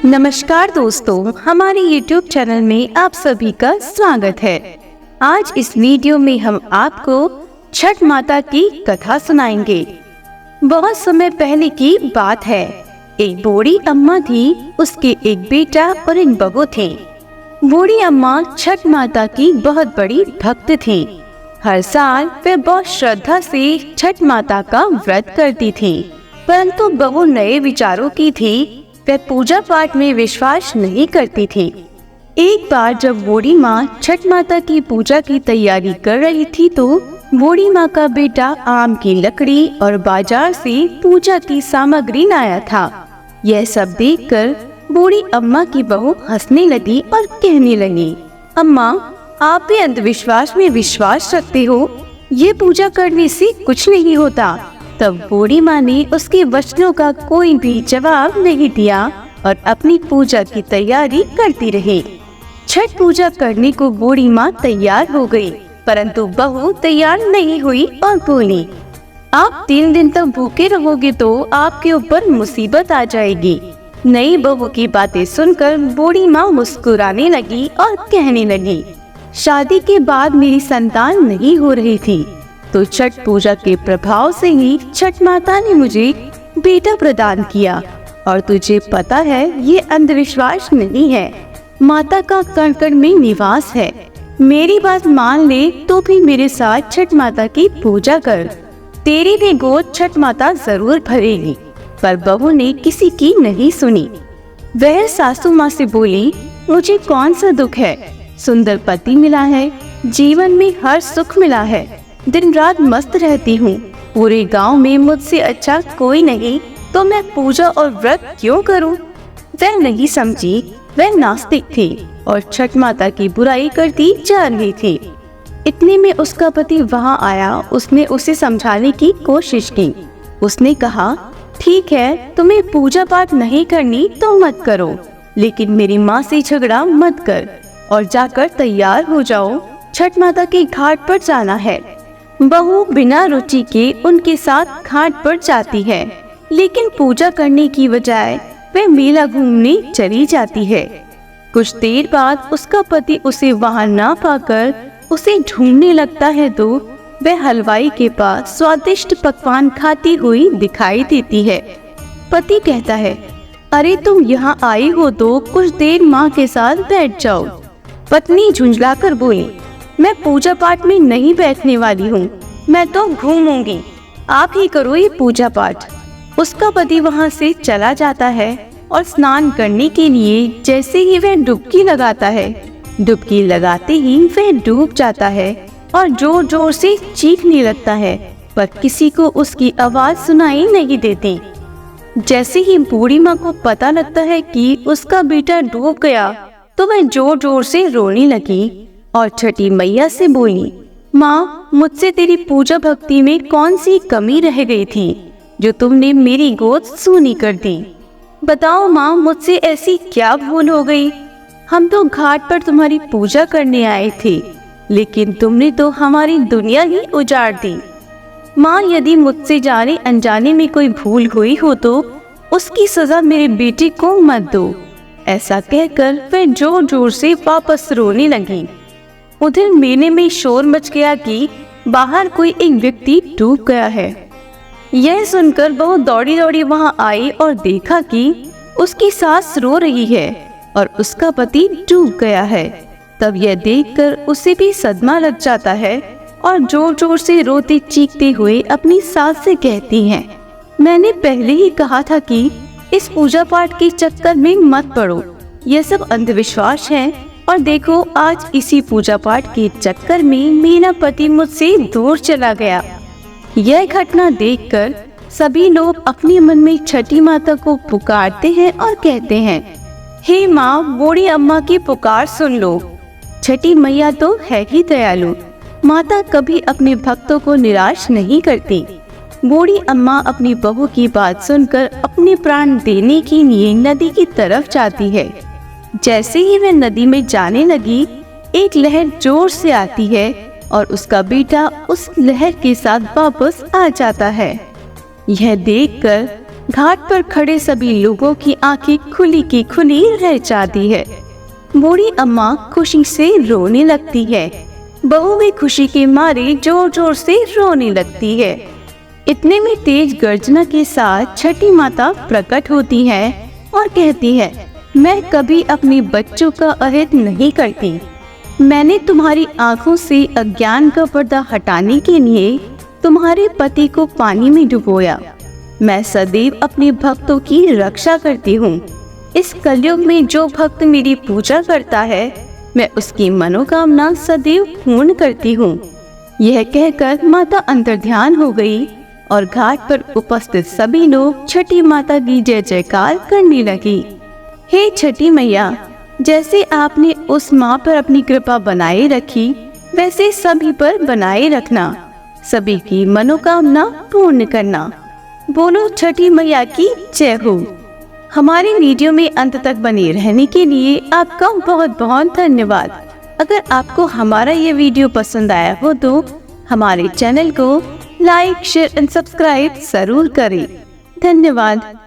नमस्कार दोस्तों, हमारे YouTube चैनल में आप सभी का स्वागत है। आज इस वीडियो में हम आपको छठ माता की कथा सुनाएंगे। बहुत समय पहले की बात है। एक बूढ़ी अम्मा थी, उसके एक बेटा और एक बहू थे। बूढ़ी अम्मा छठ माता की बहुत बड़ी भक्त थी। हर साल वे बहुत श्रद्धा से छठ माता का व्रत करती थी, परंतु बहू नए विचारों की थी। वह पूजा पाठ में विश्वास नहीं करती थी। एक बार जब बूढ़ी माँ छठ माता की पूजा की तैयारी कर रही थी तो बूढ़ी माँ का बेटा आम की लकड़ी और बाजार से पूजा की सामग्री लाया था। यह सब देखकर बूढ़ी अम्मा की बहू हंसने लगी और कहने लगी, अम्मा, आप भी अंधविश्वास में विश्वास रखते हो। ये पूजा करने से कुछ नहीं होता। तब बूढ़ी माँ ने उसके वचनों का कोई भी जवाब नहीं दिया और अपनी पूजा की तैयारी करती रही। छठ पूजा करने को बूढ़ी माँ तैयार हो गई, परंतु बहू तैयार नहीं हुई और बोली, आप 3 दिन तक भूखे रहोगे तो आपके ऊपर मुसीबत आ जाएगी। नई बहू की बातें सुनकर बूढ़ी माँ मुस्कुराने लगी और कहने लगी, शादी के बाद मेरी संतान नहीं हो रही थी, तो छठ पूजा के प्रभाव से ही छठ माता ने मुझे बेटा प्रदान किया। और तुझे पता है ये अंधविश्वास नहीं है, माता का कण कण में निवास है। मेरी बात मान ले तो भी मेरे साथ छठ माता की पूजा कर, तेरी भी गोद छठ माता जरूर भरेगी। पर बहू ने किसी की नहीं सुनी। वह सासू माँ से बोली, मुझे कौन सा दुख है, सुंदर पति मिला है, जीवन में हर सुख मिला है, दिन रात मस्त रहती हूँ, पूरे गांव में मुझसे अच्छा कोई नहीं, तो मैं पूजा और व्रत क्यों करूँ? वह नहीं समझी। वह नास्तिक थी और छठ माता की बुराई करती जा रही थी। इतने में उसका पति वहाँ आया। उसने उसे समझाने की कोशिश की। उसने कहा, ठीक है, तुम्हें पूजा पाठ नहीं करनी तो मत करो, लेकिन मेरी माँ से झगड़ा मत कर और जाकर तैयार हो जाओ, छठ माता के घाट पर जाना है। बहू बिना रुचि के उनके साथ घाट पर जाती है, लेकिन पूजा करने की बजाय वह मेला घूमने चली जाती है। कुछ देर बाद उसका पति उसे वहां ना पाकर उसे ढूंढने लगता है तो वह हलवाई के पास स्वादिष्ट पकवान खाती हुई दिखाई देती है। पति कहता है, अरे तुम यहाँ आई हो तो कुछ देर माँ के साथ बैठ जाओ। पत्नी झुंझलाकर बोली, मैं पूजा पाठ में नहीं बैठने वाली हूँ, मैं तो घूमूंगी, आप ही करो ये पूजा पाठ। उसका पति वहाँ से चला जाता है और स्नान करने के लिए जैसे ही वह डुबकी लगाता है, डुबकी लगाते ही वह डूब जाता है और जोर जोर से चीखने लगता है, पर किसी को उसकी आवाज सुनाई नहीं देती। जैसे ही बूढ़ी माँ को पता लगता है कि उसका बेटा डूब गया तो वह जोर जोर से रोने लगी और छठी मैया से बोली, माँ, मुझसे तेरी पूजा भक्ति में कौन सी कमी रह गई थी जो तुमने मेरी गोद सूनी कर दी? बताओ माँ, मुझसे ऐसी क्या भूल हो गई? हम तो घाट पर तुम्हारी पूजा करने आए थे, लेकिन तुमने तो हमारी दुनिया ही उजाड़ दी। माँ, यदि मुझसे जाने अनजाने में कोई भूल हुई हो तो उसकी सजा मेरे बेटे को मत दो। ऐसा कहकर वह जोर जोर से वापस रोने लगी। उधर मेले में शोर मच गया कि बाहर कोई एक व्यक्ति डूब गया है। यह सुनकर बहू दौड़ी दौड़ी वहां आई और देखा कि उसकी सास रो रही है और उसका पति डूब गया है। तब यह देखकर उसे भी सदमा लग जाता है और जोर जोर से रोते चीखते हुए अपनी सास से कहती हैं, मैंने पहले ही कहा था कि इस पूजा पाठ के चक्कर में मत पड़ो, यह सब अंधविश्वास है। और देखो, आज इसी पूजा पाठ के चक्कर में मेरा पति मुझसे दूर चला गया। यह घटना देखकर सभी लोग अपने मन में छठी माता को पुकारते हैं और कहते हैं, हे माँ, बूढ़ी अम्मा की पुकार सुन लो। छठी मैया तो है ही दयालु, माता कभी अपने भक्तों को निराश नहीं करती। बूढ़ी अम्मा अपनी बहू की बात सुनकर अपने प्राण देने के लिए नदी की तरफ जाती है। जैसे ही वह नदी में जाने लगी, एक लहर जोर से आती है और उसका बेटा उस लहर के साथ वापस आ जाता है। यह देखकर घाट पर खड़े सभी लोगों की आंखें खुली की खुली रह जाती है। बूढ़ी अम्मा खुशी से रोने लगती है। बहू भी खुशी के मारे जोर जोर से रोने लगती है। इतने में तेज गर्जना के साथ छठी माता प्रकट होती है और कहती है, मैं कभी अपने बच्चों का अहित नहीं करती। मैंने तुम्हारी आंखों से अज्ञान का पर्दा हटाने के लिए तुम्हारे पति को पानी में डुबोया। मैं सदैव अपने भक्तों की रक्षा करती हूँ। इस कलयुग में जो भक्त मेरी पूजा करता है, मैं उसकी मनोकामना सदैव पूर्ण करती हूँ। यह कहकर माता अंतर्ध्यान हो गई और घाट पर उपस्थित सभी लोग छठी माता की जय जयकार करने लगी। हे छठी मैया, जैसे आपने उस माँ पर अपनी कृपा बनाए रखी, वैसे सभी पर बनाए रखना। सभी की मनोकामना पूर्ण करना। बोलो छठी मैया की जय हो। हमारे वीडियो में अंत तक बने रहने के लिए आपका बहुत बहुत धन्यवाद। अगर आपको हमारा ये वीडियो पसंद आया हो तो हमारे चैनल को लाइक, शेयर एंड सब्सक्राइब जरूर करें। धन्यवाद।